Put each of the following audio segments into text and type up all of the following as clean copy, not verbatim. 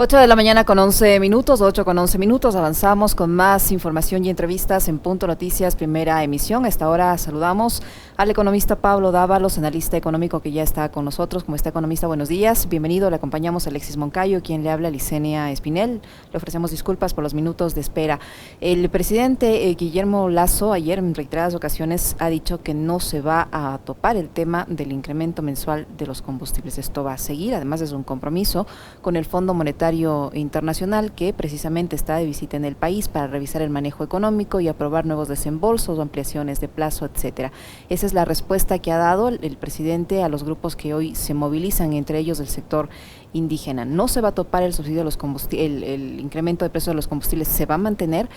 8 de la mañana con 11 minutos, 8 con 11 minutos, avanzamos con más información y entrevistas en Punto Noticias, primera emisión. A esta hora saludamos al economista Pablo Dávalos, analista económico que ya está con nosotros. Como está, economista, buenos días, bienvenido. Le acompañamos a Alexis Moncayo, quien le habla, Licenia Espinel. Le ofrecemos disculpas por los minutos de espera. El presidente Guillermo Lasso ayer en reiteradas ocasiones ha dicho que no se va a topar el tema del incremento mensual de los combustibles. Esto va a seguir, además es un compromiso con el Fondo Monetario Internacional, que precisamente está de visita en el país para revisar el manejo económico y aprobar nuevos desembolsos o ampliaciones de plazo, etcétera. Esa es la respuesta que ha dado el presidente a los grupos que hoy se movilizan, entre ellos el sector indígena. No se va a topar el subsidio de los combustibles, el incremento de precios de los combustibles se va a mantener.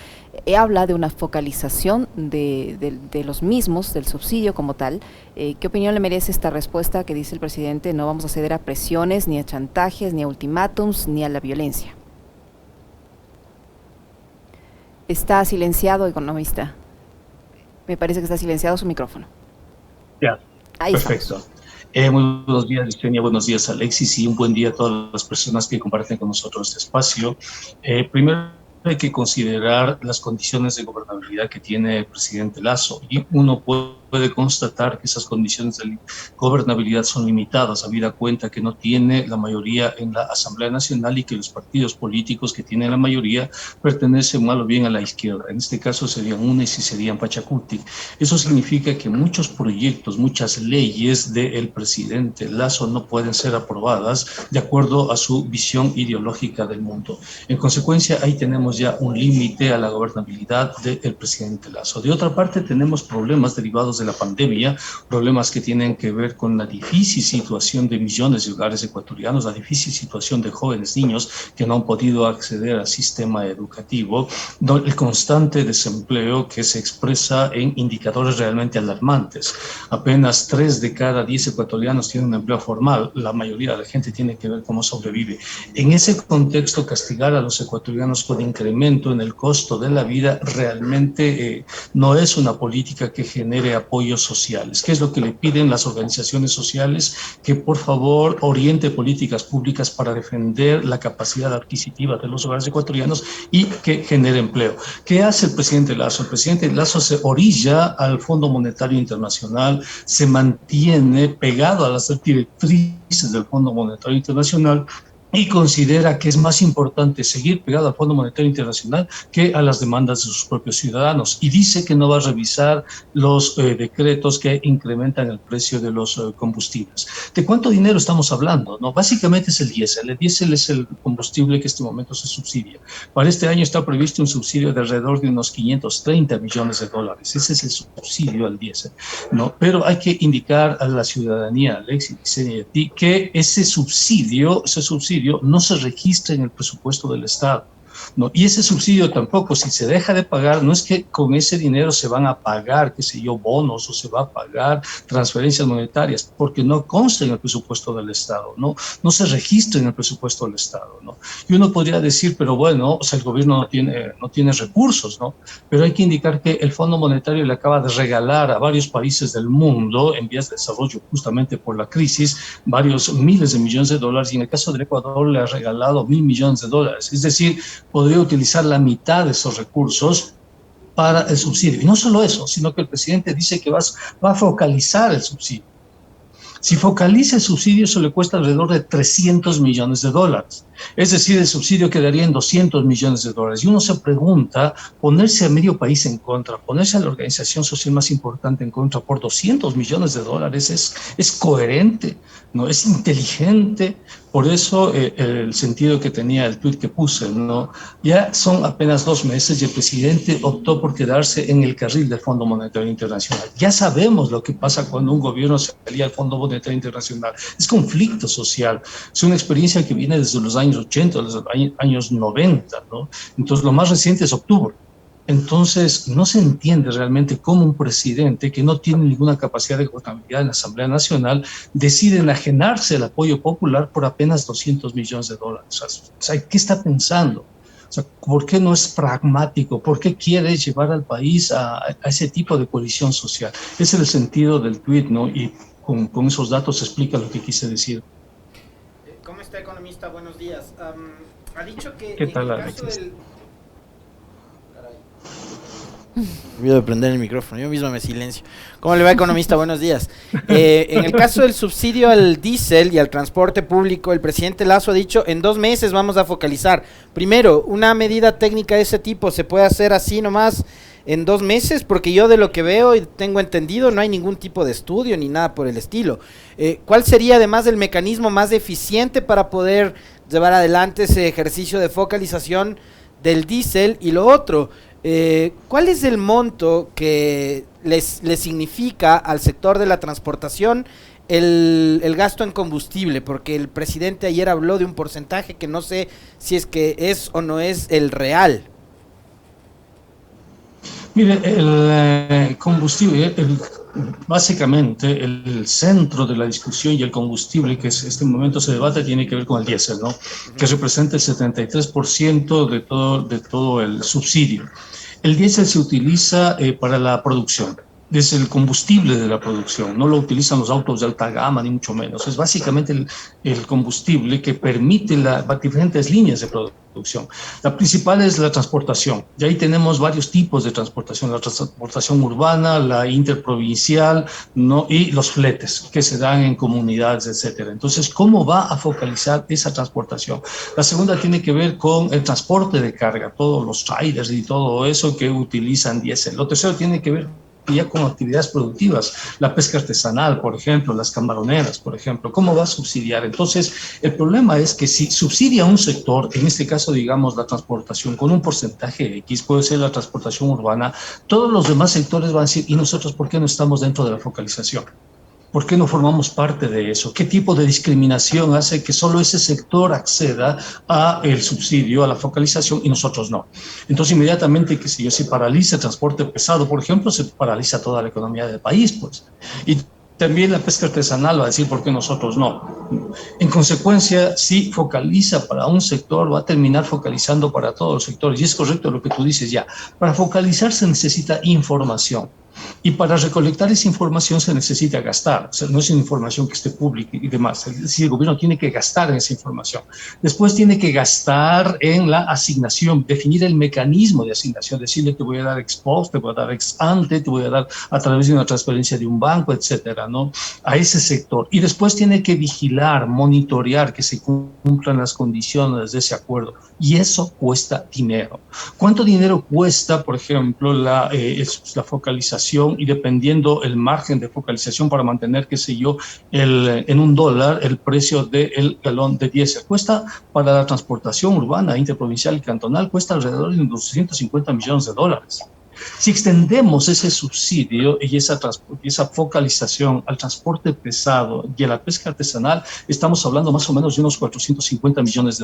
Habla de una focalización de los mismos, del subsidio como tal. ¿Qué opinión le merece esta respuesta que dice el presidente? No vamos a ceder a presiones, ni a chantajes, ni a ultimátums, ni a la violencia. Está silenciado, economista. Me parece que está silenciado su micrófono. Ya, ahí perfecto. Muy buenos días, Licenia, buenos días, Alexis, y un buen día a todas las personas que comparten con nosotros este espacio. Primero hay que considerar las condiciones de gobernabilidad que tiene el presidente Lasso, y uno puede constatar que esas condiciones de gobernabilidad son limitadas, habida cuenta que no tiene la mayoría en la Asamblea Nacional y que los partidos políticos que tienen la mayoría pertenecen mal o bien a la izquierda. En este caso serían UNES y serían Pachacuti. Eso significa que muchos proyectos, muchas leyes del presidente Lasso no pueden ser aprobadas de acuerdo a su visión ideológica del mundo. En consecuencia, ahí tenemos ya un límite a la gobernabilidad del presidente Lasso. De otra parte, tenemos problemas derivados de la pandemia, problemas que tienen que ver con la difícil situación de millones de hogares ecuatorianos, la difícil situación de jóvenes niños que no han podido acceder al sistema educativo, el constante desempleo que se expresa en indicadores realmente alarmantes. Apenas 3 de cada 10 ecuatorianos tienen un empleo formal, la mayoría de la gente tiene que ver cómo sobrevive. En ese contexto, castigar a los ecuatorianos con incremento en el costo de la vida realmente no es una política que genere apoyos sociales. ¿Qué es lo que le piden las organizaciones sociales? Que por favor oriente políticas públicas para defender la capacidad adquisitiva de los hogares ecuatorianos y que genere empleo. ¿Qué hace el presidente Lasso? El presidente Lasso se orilla al Fondo Monetario Internacional, se mantiene pegado a las directrices del Fondo Monetario Internacional y considera que es más importante seguir pegado al Fondo Monetario Internacional que a las demandas de sus propios ciudadanos. Y dice que no va a revisar los decretos que incrementan el precio de los combustibles. ¿De cuánto dinero estamos hablando? No, básicamente es el diésel. El diésel es el combustible que en este momento se subsidia. Para este año está previsto un subsidio de alrededor de unos 530 millones de dólares. Ese es el subsidio al diésel, ¿no? Pero hay que indicar a la ciudadanía, Alexis, y a ti, que ese subsidio no se registra en el presupuesto del Estado, ¿no? Y ese subsidio tampoco, si se deja de pagar, no es que con ese dinero se van a pagar, qué sé yo, bonos o se va a pagar transferencias monetarias, porque no consta en el presupuesto del Estado, ¿no? No se registra en el presupuesto del Estado, ¿no? Y uno podría decir, pero bueno, o sea, el gobierno no tiene recursos, ¿no? Pero hay que indicar que el Fondo Monetario le acaba de regalar a varios países del mundo, en vías de desarrollo justamente por la crisis, varios miles de millones de dólares, y en el caso del Ecuador le ha regalado 1.000 millones de dólares. Es decir, podría utilizar la mitad de esos recursos para el subsidio. Y no solo eso, sino que el presidente dice que va a focalizar el subsidio. Si focaliza el subsidio, eso le cuesta alrededor de 300 millones de dólares. Es decir, el subsidio quedaría en 200 millones de dólares. Y uno se pregunta, ponerse a medio país en contra, ponerse a la organización social más importante en contra por 200 millones de dólares es coherente, ¿no? Es inteligente. Por eso el sentido que tenía el tuit que puse, ¿no? Ya son apenas 2 meses y el presidente optó por quedarse en el carril del Fondo Monetario Internacional. Ya sabemos lo que pasa cuando un gobierno se alía al Fondo Monetario Internacional. Es conflicto social. Es una experiencia que viene desde los años 80, desde los años 90, ¿no? Entonces, lo más reciente es octubre. Entonces, no se entiende realmente cómo un presidente que no tiene ninguna capacidad de gobernabilidad en la Asamblea Nacional decide enajenarse el apoyo popular por apenas 200 millones de dólares. O sea, ¿qué está pensando? O sea, ¿por qué no es pragmático? ¿Por qué quiere llevar al país a ese tipo de coalición social? Ese es el sentido del tuit, ¿no? Y con esos datos se explica lo que quise decir. ¿Cómo está, economista? Buenos días. Ha dicho que ¿Qué en tal, el caso Alexis? del... Olvido de prender el micrófono, yo mismo me silencio. ¿Cómo le va, economista? Buenos días. En el caso del subsidio al diésel y al transporte público, el presidente Lasso ha dicho, en 2 meses vamos a focalizar. Primero, una medida técnica de ese tipo, ¿se puede hacer así nomás en 2 meses? Porque yo de lo que veo y tengo entendido, no hay ningún tipo de estudio ni nada por el estilo. ¿Cuál sería además el mecanismo más eficiente para poder llevar adelante ese ejercicio de focalización del diésel? Y lo otro, ¿cuál es el monto que le significa al sector de la transportación el gasto en combustible? Porque el presidente ayer habló de un porcentaje que no sé si es que es o no es el real. Mire, el combustible, básicamente el centro de la discusión y el combustible que en este momento se debate tiene que ver con el diésel, ¿no? Que representa el 73% de todo el subsidio. El diésel se utiliza para la producción. Es el combustible de la producción, no lo utilizan los autos de alta gama, ni mucho menos. Es básicamente el combustible que permite las diferentes líneas de producción. La principal es la transportación, y ahí tenemos varios tipos de transportación: la transportación urbana, la interprovincial, ¿no? Y los fletes que se dan en comunidades, etcétera. Entonces, ¿cómo va a focalizar esa transportación? La segunda tiene que ver con el transporte de carga, todos los trailers y todo eso que utilizan diésel. Lo tercero tiene que ver ya con actividades productivas, la pesca artesanal, por ejemplo, las camaroneras, por ejemplo. ¿Cómo va a subsidiar? Entonces, el problema es que si subsidia un sector, en este caso, digamos, la transportación, con un porcentaje X, puede ser la transportación urbana, todos los demás sectores van a decir, ¿y nosotros por qué no estamos dentro de la focalización? ¿Por qué no formamos parte de eso? ¿Qué tipo de discriminación hace que solo ese sector acceda a el subsidio, a la focalización, y nosotros no? Entonces, inmediatamente, que si yo se paraliza el transporte pesado, por ejemplo, se paraliza toda la economía del país, pues. Y también la pesca artesanal va a decir, ¿por qué nosotros no? En consecuencia, si focaliza para un sector, va a terminar focalizando para todos los sectores. Y es correcto lo que tú dices ya. Para focalizar se necesita información. Y para recolectar esa información se necesita gastar. O sea, no es una información que esté pública y demás. Es decir, el gobierno tiene que gastar en esa información. Después tiene que gastar en la asignación, definir el mecanismo de asignación, decirle te voy a dar ex post, te voy a dar ex ante, te voy a dar a través de una transferencia de un banco, etcétera, ¿no? A ese sector. Y después tiene que vigilar, monitorear que se cumplan las condiciones de ese acuerdo. Y eso cuesta dinero. ¿Cuánto dinero cuesta, por ejemplo, la focalización? Y dependiendo el margen de focalización para mantener, qué sé yo, en $1 el precio del galón de diésel. Cuesta para la transportación urbana, interprovincial y cantonal, cuesta alrededor de unos $250 millones. Si extendemos ese subsidio y esa focalización al transporte pesado y a la pesca artesanal, estamos hablando más o menos de unos $450 millones,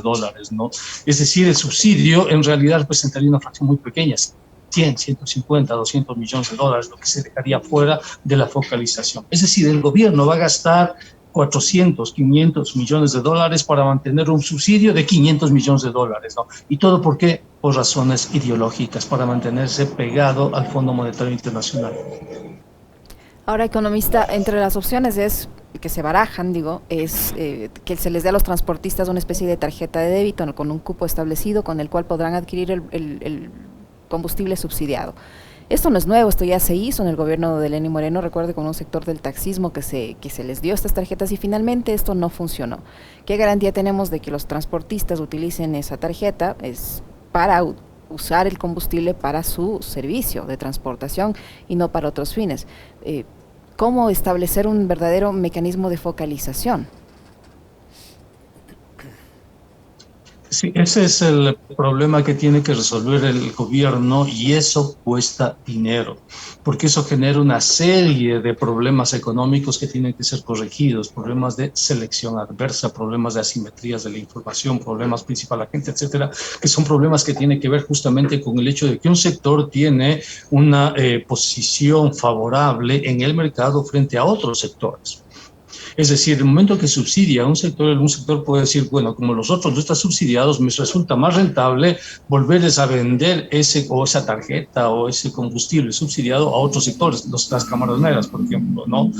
¿no? Es decir, el subsidio en realidad representaría una fracción muy pequeña, 100, 150, $200 millones, lo que se dejaría fuera de la focalización. Es decir, el gobierno va a gastar 400, 500 millones para mantener un subsidio de $500 millones, ¿no? ¿Y todo por qué? Por razones ideológicas, para mantenerse pegado al Fondo Monetario Internacional. Ahora, economista, entre las opciones que se barajan, es que se les dé a los transportistas una especie de tarjeta de débito con un cupo establecido con el cual podrán adquirir el combustible subsidiado. Esto no es nuevo, esto ya se hizo en el gobierno de Lenín Moreno, recuerde, con un sector del taxismo que se les dio estas tarjetas y finalmente esto no funcionó. ¿Qué garantía tenemos de que los transportistas utilicen esa tarjeta? Es para usar el combustible para su servicio de transportación y no para otros fines. ¿Cómo establecer un verdadero mecanismo de focalización? Sí, ese es el problema que tiene que resolver el gobierno, y eso cuesta dinero, porque eso genera una serie de problemas económicos que tienen que ser corregidos, problemas de selección adversa, problemas de asimetrías de la información, problemas principal agente, etcétera, que son problemas que tienen que ver justamente con el hecho de que un sector tiene una posición favorable en el mercado frente a otros sectores. Es decir, el momento que subsidia un sector puede decir, bueno, como los otros no están subsidiados, me resulta más rentable volverles a vender esa tarjeta o ese combustible subsidiado a otros sectores, las camaroneras, por ejemplo, ¿no?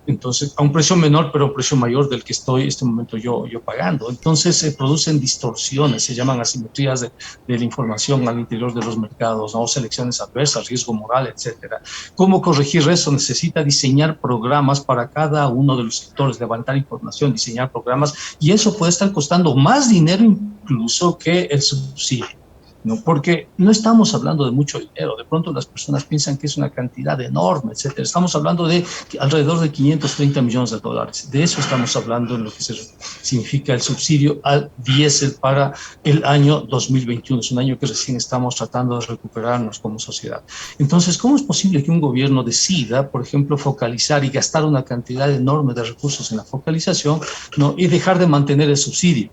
Entonces, a un precio menor, pero a un precio mayor del que estoy en este momento yo pagando. Entonces, se producen distorsiones, se llaman asimetrías de la información al interior de los mercados, ¿no? Selecciones adversas, riesgo moral, etcétera. ¿Cómo corregir eso? Necesita diseñar programas para cada uno de los sectores, levantar información, diseñar programas, y eso puede estar costando más dinero incluso que el subsidio. ¿No? Porque no estamos hablando de mucho dinero, de pronto las personas piensan que es una cantidad enorme, etcétera. Estamos hablando de alrededor de 530 millones de dólares. De eso estamos hablando en lo que significa el subsidio al diésel para el año 2021. Es un año que recién estamos tratando de recuperarnos como sociedad. Entonces, ¿cómo es posible que un gobierno decida, por ejemplo, focalizar y gastar una cantidad enorme de recursos en la focalización, ¿no? Y dejar de mantener el subsidio?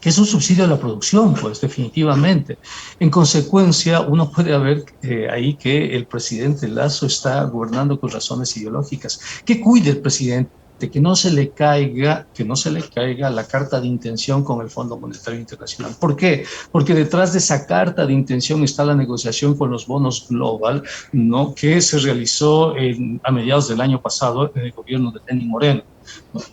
Que es un subsidio a la producción, pues definitivamente. En consecuencia, uno puede ver ahí que el presidente Lasso está gobernando con razones ideológicas. Que cuide el presidente, que no se le caiga la carta de intención con el Fondo Monetario Internacional. ¿Por qué? Porque detrás de esa carta de intención está la negociación con los bonos global, ¿no? Que se realizó a mediados del año pasado en el gobierno de Lenín Moreno.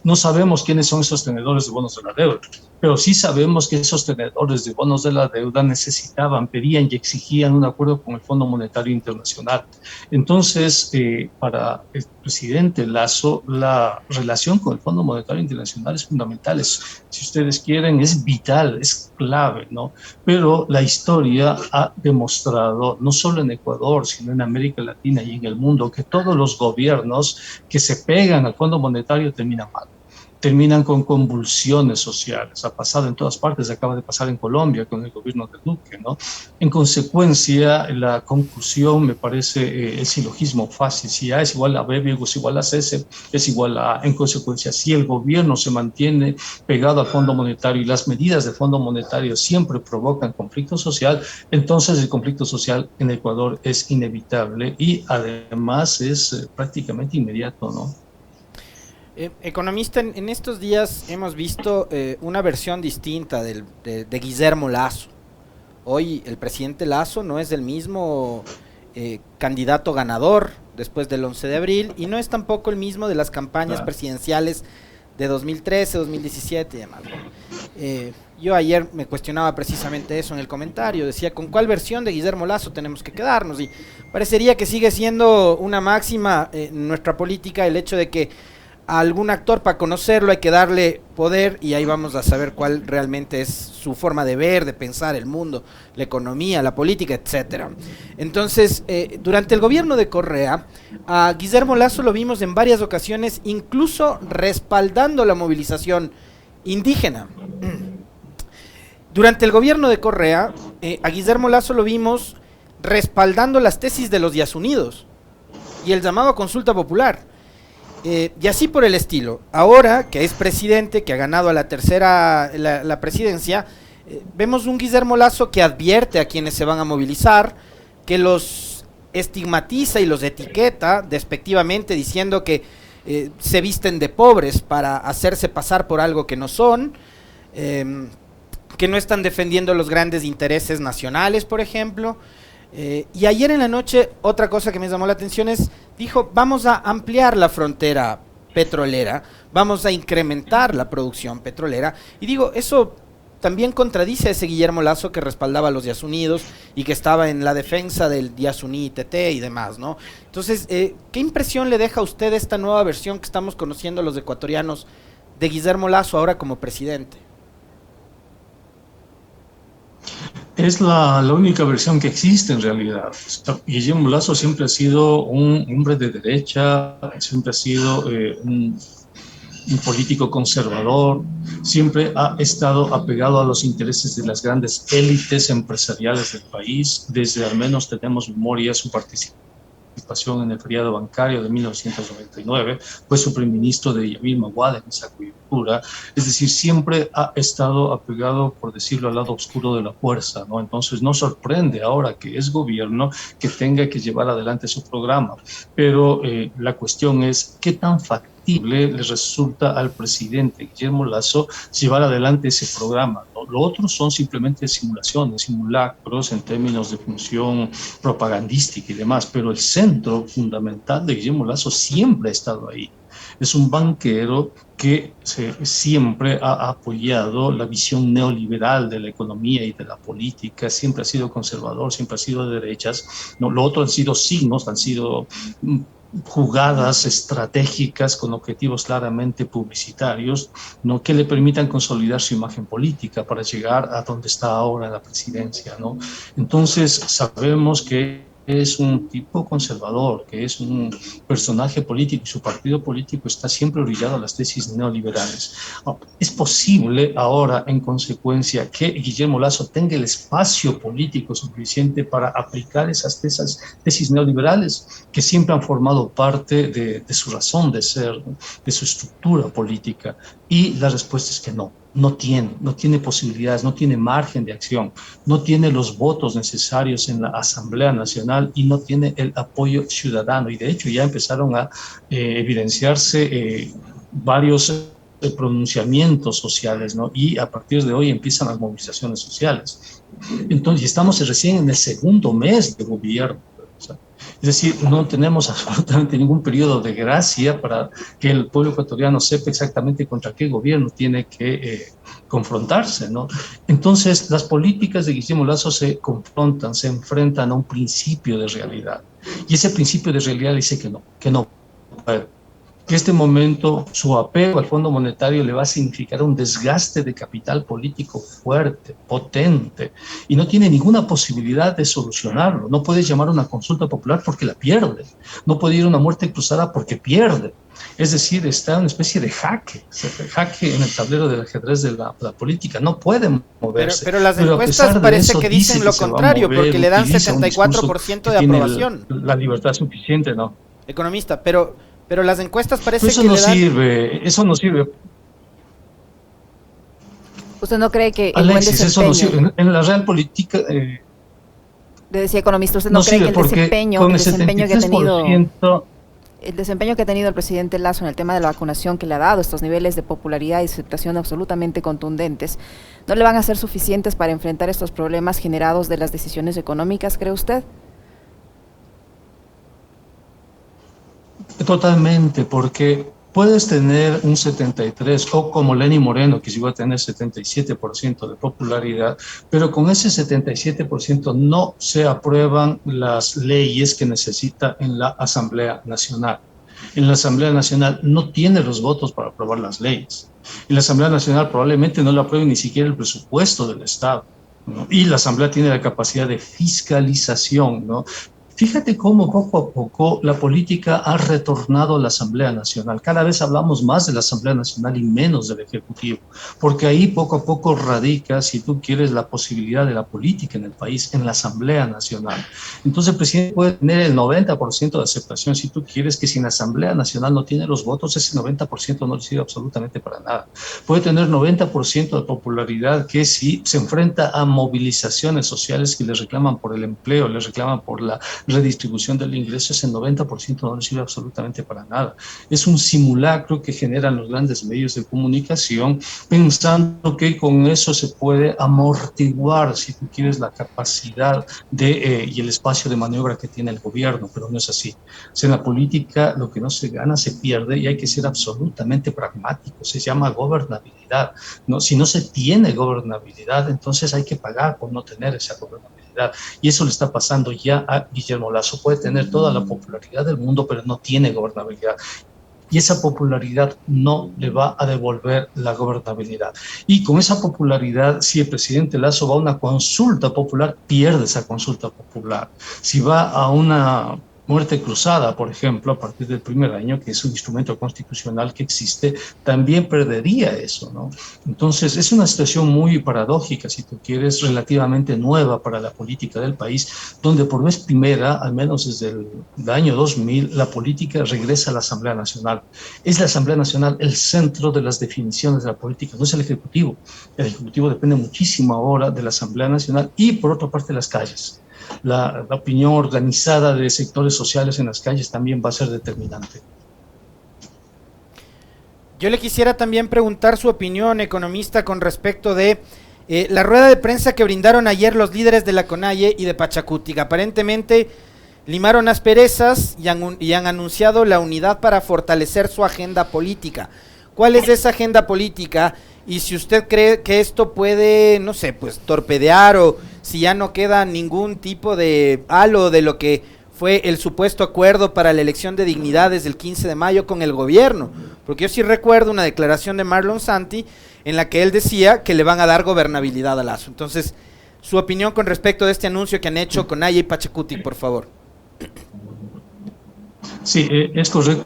No sabemos quiénes son esos tenedores de bonos de la deuda, pero sí sabemos que esos tenedores de bonos de la deuda necesitaban, pedían y exigían un acuerdo con el Fondo Monetario Internacional. Entonces, para el presidente Lasso, la relación con el Fondo Monetario Internacional es fundamental, si ustedes quieren, es vital, es clave, ¿no? Pero la historia ha demostrado, no solo en Ecuador, sino en América Latina y en el mundo, que todos los gobiernos que se pegan al Fondo Monetario terminan mal, terminan con convulsiones sociales. Ha pasado en todas partes, acaba de pasar en Colombia con el gobierno de Duque, ¿no? En consecuencia, la conclusión me parece el silogismo fácil: si A es igual a B, B es igual a C, C es igual a A. En consecuencia, si el gobierno se mantiene pegado al Fondo Monetario y las medidas del Fondo Monetario siempre provocan conflicto social, entonces el conflicto social en Ecuador es inevitable y además es prácticamente inmediato, ¿no? Economista, en estos días hemos visto una versión distinta de Guillermo Lasso. Hoy el presidente Lasso no es el mismo candidato ganador después del 11 de abril y no es tampoco el mismo de las campañas presidenciales de 2013, 2017 y demás. Yo ayer me cuestionaba precisamente eso en el comentario, decía, ¿con cuál versión de Guillermo Lasso tenemos que quedarnos? Y parecería que sigue siendo una máxima en nuestra política el hecho de que a algún actor, para conocerlo, hay que darle poder y ahí vamos a saber cuál realmente es su forma de ver, de pensar el mundo, la economía, la política, etcétera. Entonces, durante el gobierno de Correa, a Guillermo Lasso lo vimos en varias ocasiones, incluso respaldando la movilización indígena. Durante el gobierno de Correa, a Guillermo Lasso lo vimos respaldando las tesis de los Yasunidos y el llamado a consulta popular. Y así por el estilo. Ahora que es presidente, que ha ganado a la tercera la presidencia, vemos un Guillermo Lasso que advierte a quienes se van a movilizar, que los estigmatiza y los etiqueta despectivamente diciendo que se visten de pobres para hacerse pasar por algo que no son, que no están defendiendo los grandes intereses nacionales, por ejemplo. Y ayer en la noche, otra cosa que me llamó la atención es, dijo, vamos a ampliar la frontera petrolera, vamos a incrementar la producción petrolera, y digo, eso también contradice a ese Guillermo Lasso que respaldaba a los Yasunidos y que estaba en la defensa del Yasuní ITT y demás, ¿no? Entonces, ¿qué impresión le deja a usted esta nueva versión que estamos conociendo los ecuatorianos de Guillermo Lasso ahora como presidente? Es la única versión que existe en realidad. Guillermo Lasso siempre ha sido un hombre de derecha, siempre ha sido un político conservador, siempre ha estado apegado a los intereses de las grandes élites empresariales del país. Desde al menos tenemos memoria su participación en el feriado bancario de 1999, fue su primer ministro de Yamil Maguad en esa coyuntura, es decir, siempre ha estado apegado, por decirlo, al lado oscuro de la fuerza, ¿no? Entonces no sorprende ahora que es gobierno que tenga que llevar adelante su programa, pero la cuestión es qué tan factible le resulta al presidente Guillermo Lasso llevar adelante ese programa, ¿no? Lo otro son simplemente simulaciones, simulacros en términos de función propagandística y demás, pero el centro fundamental de Guillermo Lasso siempre ha estado ahí. Es un banquero que siempre ha apoyado la visión neoliberal de la economía y de la política, siempre ha sido conservador, siempre ha sido de derechas. No, lo otro han sido signos, han sido jugadas estratégicas con objetivos claramente publicitarios, ¿no? Que le permitan consolidar su imagen política para llegar a donde está ahora la presidencia, ¿no? Entonces sabemos que es un tipo conservador, que es un personaje político y su partido político está siempre orillado a las tesis neoliberales. Es posible ahora, en consecuencia, que Guillermo Lasso tenga el espacio político suficiente para aplicar esas tesis neoliberales que siempre han formado parte de su razón de ser, de su estructura política. Y la respuesta es que no. No tiene posibilidades, no tiene margen de acción, no tiene los votos necesarios en la Asamblea Nacional y no tiene el apoyo ciudadano. Y de hecho ya empezaron a evidenciarse varios pronunciamientos sociales, ¿no? Y a partir de hoy empiezan las movilizaciones sociales. Entonces estamos recién en el segundo mes de gobierno. Es decir, no tenemos absolutamente ningún periodo de gracia para que el pueblo ecuatoriano sepa exactamente contra qué gobierno tiene que confrontarse, ¿no? Entonces, las políticas de Guillermo Lasso se confrontan, se enfrentan a un principio de realidad. Y ese principio de realidad dice que no puede. Que este momento su apego al Fondo Monetario le va a significar un desgaste de capital político fuerte, potente, y no tiene ninguna posibilidad de solucionarlo. No puede llamar a una consulta popular porque la pierde, no puede ir a una muerte cruzada porque pierde. Es decir, está en una especie de jaque en el tablero del ajedrez de la política, no puede moverse. Pero las encuestas parece que dicen lo contrario, porque le dan 74% de aprobación. La libertad suficiente, ¿no? Economista, pero las encuestas parece eso que no sirve, eso no sirve. ¿Usted no cree que Alexis, eso no sirve. En la real política... le decía economista, ¿usted no cree que el desempeño que ha tenido... El desempeño que ha tenido el presidente Lasso en el tema de la vacunación, que le ha dado estos niveles de popularidad y aceptación absolutamente contundentes, ¿no le van a ser suficientes para enfrentar estos problemas generados de las decisiones económicas, cree usted? Totalmente, porque puedes tener un 73 o como Lenín Moreno, que llegó a tener 77% de popularidad, pero con ese 77% no se aprueban las leyes que necesita en la Asamblea Nacional. En la Asamblea Nacional no tiene los votos para aprobar las leyes. En la Asamblea Nacional probablemente no le apruebe ni siquiera el presupuesto del Estado, ¿no? Y la Asamblea tiene la capacidad de fiscalización, ¿no? Fíjate cómo poco a poco la política ha retornado a la Asamblea Nacional. Cada vez hablamos más de la Asamblea Nacional y menos del Ejecutivo, porque ahí poco a poco radica, si tú quieres, la posibilidad de la política en el país, en la Asamblea Nacional. Entonces el presidente puede tener el 90% de aceptación, si tú quieres, que si en la Asamblea Nacional no tiene los votos, ese 90% no le sirve absolutamente para nada. Puede tener 90% de popularidad, que si se enfrenta a movilizaciones sociales que le reclaman por el empleo, le reclaman por la redistribución del ingreso, ese 90% no le sirve absolutamente para nada. Es un simulacro que generan los grandes medios de comunicación pensando que con eso se puede amortiguar, si tú quieres, la capacidad y el espacio de maniobra que tiene el gobierno, pero no es así. O sea, en la política lo que no se gana se pierde y hay que ser absolutamente pragmático. Se llama gobernabilidad, ¿no? Si no se tiene gobernabilidad, entonces hay que pagar por no tener esa gobernabilidad. Y eso le está pasando ya a Guillermo Lasso. Puede tener toda la popularidad del mundo, pero no tiene gobernabilidad. Y esa popularidad no le va a devolver la gobernabilidad. Y con esa popularidad, si el presidente Lasso va a una consulta popular, pierde esa consulta popular. Si va a una muerte cruzada, por ejemplo, a partir del primer año, que es un instrumento constitucional que existe, también perdería eso, ¿no? Entonces, es una situación muy paradójica, si tú quieres, relativamente nueva para la política del país, donde por vez primera, al menos desde el año 2000, la política regresa a la Asamblea Nacional. Es la Asamblea Nacional el centro de las definiciones de la política, no es el Ejecutivo. El Ejecutivo depende muchísimo ahora de la Asamblea Nacional y, por otra parte, de las calles. La opinión organizada de sectores sociales en las calles también va a ser determinante. Yo le quisiera también preguntar su opinión, economista, con respecto de la rueda de prensa que brindaron ayer los líderes de la CONAIE y de Pachacutic. Aparentemente limaron asperezas y han anunciado la unidad para fortalecer su agenda política. ¿Cuál es esa agenda política? Y si usted cree que esto puede, no sé, pues torpedear, o si ya no queda ningún tipo de halo de lo que fue el supuesto acuerdo para la elección de dignidades del 15 de mayo con el gobierno. Porque yo sí recuerdo una declaración de Marlon Santi en la que él decía que le van a dar gobernabilidad a Lasso. Entonces, su opinión con respecto de este anuncio que han hecho Conaya y Pachacuti, por favor. Sí, es correcta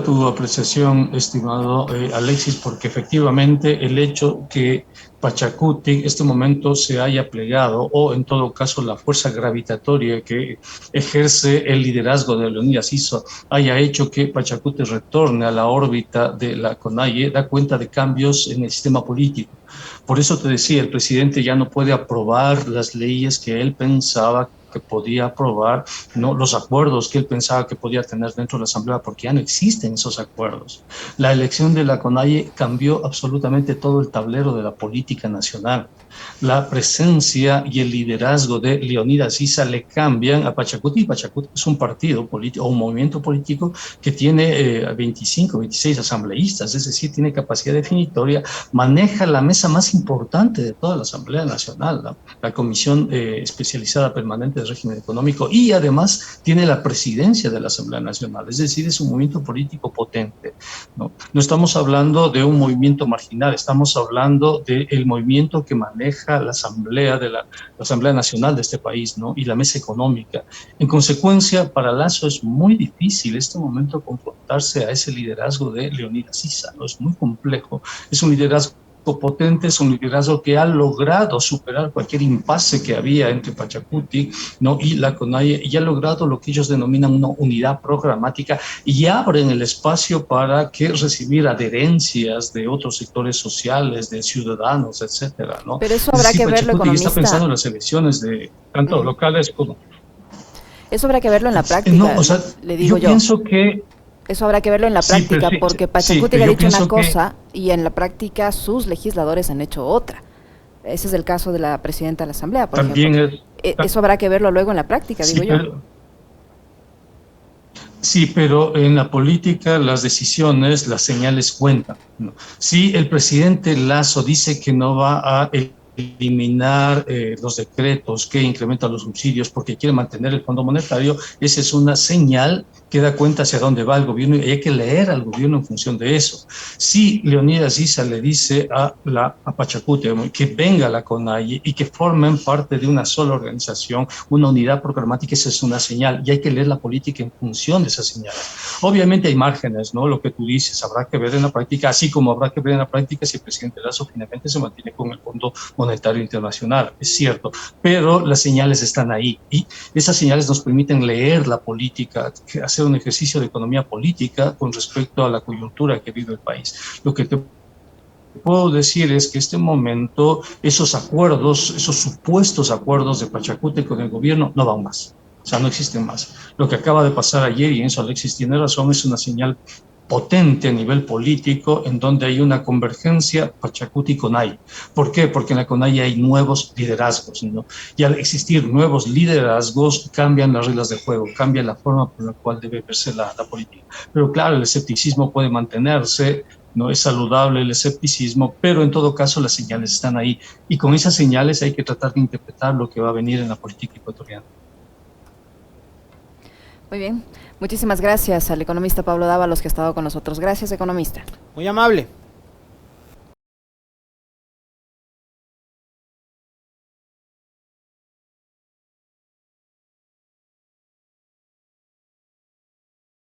tu apreciación, estimado Alexis, porque efectivamente el hecho que Pachacuti en este momento se haya plegado, o en todo caso la fuerza gravitatoria que ejerce el liderazgo de Leonidas Issa haya hecho que Pachacuti retorne a la órbita de la CONAIE, da cuenta de cambios en el sistema político. Por eso te decía, el presidente ya no puede aprobar las leyes que él pensaba que podía aprobar, no los acuerdos que él pensaba que podía tener dentro de la Asamblea, porque ya no existen esos acuerdos. La elección de la CONAIE cambió absolutamente todo el tablero de la política nacional. La presencia y el liderazgo de Leonidas Issa le cambian a Pachacuti. Pachacuti es un partido político o un movimiento político que tiene 25, 26 asambleístas, es decir, tiene capacidad definitoria, maneja la mesa más importante de toda la Asamblea Nacional, la Comisión Especializada Permanente de Régimen Económico, y además tiene la presidencia de la Asamblea Nacional, es decir, es un movimiento político potente. No estamos hablando de un movimiento marginal, estamos hablando del movimiento que maneja la Asamblea, la Asamblea Nacional de este país, ¿no? Y la mesa económica. En consecuencia, para Lasso es muy difícil en este momento confrontarse a ese liderazgo de Leonidas Issa, ¿no? Es muy complejo, es un liderazgo potente, es un liderazgo que ha logrado superar cualquier impasse que había entre Pachacuti, ¿no? Y la CONAIE, y ha logrado lo que ellos denominan una unidad programática, y abren el espacio para que recibir adherencias de otros sectores sociales, de ciudadanos, etcétera, ¿no? Pero eso habrá que verlo, economista. Está pensando en las elecciones de tanto locales como... Eso habrá que verlo en la práctica, no, o sea, le digo yo. Pienso que eso habrá que verlo en la práctica, porque Pachacuti le ha dicho una cosa y en la práctica sus legisladores han hecho otra. Ese es el caso de la presidenta de la Asamblea, por ejemplo. Eso habrá que verlo luego en la práctica, digo yo. Sí, pero en la política las decisiones, las señales cuentan, ¿no? Si el presidente Lasso dice que no va a eliminar los decretos que incrementan los subsidios porque quiere mantener el Fondo Monetario, esa es una señal que da cuenta hacia dónde va el gobierno, y hay que leer al gobierno en función de eso. Si Leonidas Issa le dice a Pachacuti que venga a la CONAIE y que formen parte de una sola organización, una unidad programática, esa es una señal, y hay que leer la política en función de esa señal. Obviamente hay márgenes, ¿no? Lo que tú dices, habrá que ver en la práctica, así como habrá que ver en la práctica si el presidente Lasso finalmente se mantiene con el Fondo Monetario Internacional, es cierto, pero las señales están ahí, y esas señales nos permiten leer la política, hacer un ejercicio de economía política con respecto a la coyuntura que vive el país. Lo que te puedo decir es que en este momento esos acuerdos, esos supuestos acuerdos de Pachacuti con el gobierno no van más, o sea, no existen más. Lo que acaba de pasar ayer, y en eso Alexis tiene razón, es una señal potente a nivel político, en donde hay una convergencia Pachacuti-CONAIE. ¿Por qué? Porque en la CONAIE hay nuevos liderazgos, ¿no? Y al existir nuevos liderazgos, cambian las reglas de juego, cambia la forma por la cual debe verse la política. Pero claro, el escepticismo puede mantenerse, no es saludable el escepticismo, pero en todo caso las señales están ahí, y con esas señales hay que tratar de interpretar lo que va a venir en la política ecuatoriana. Muy bien, muchísimas gracias al economista Pablo Dávalos, que ha estado con nosotros. Gracias, economista. Muy amable.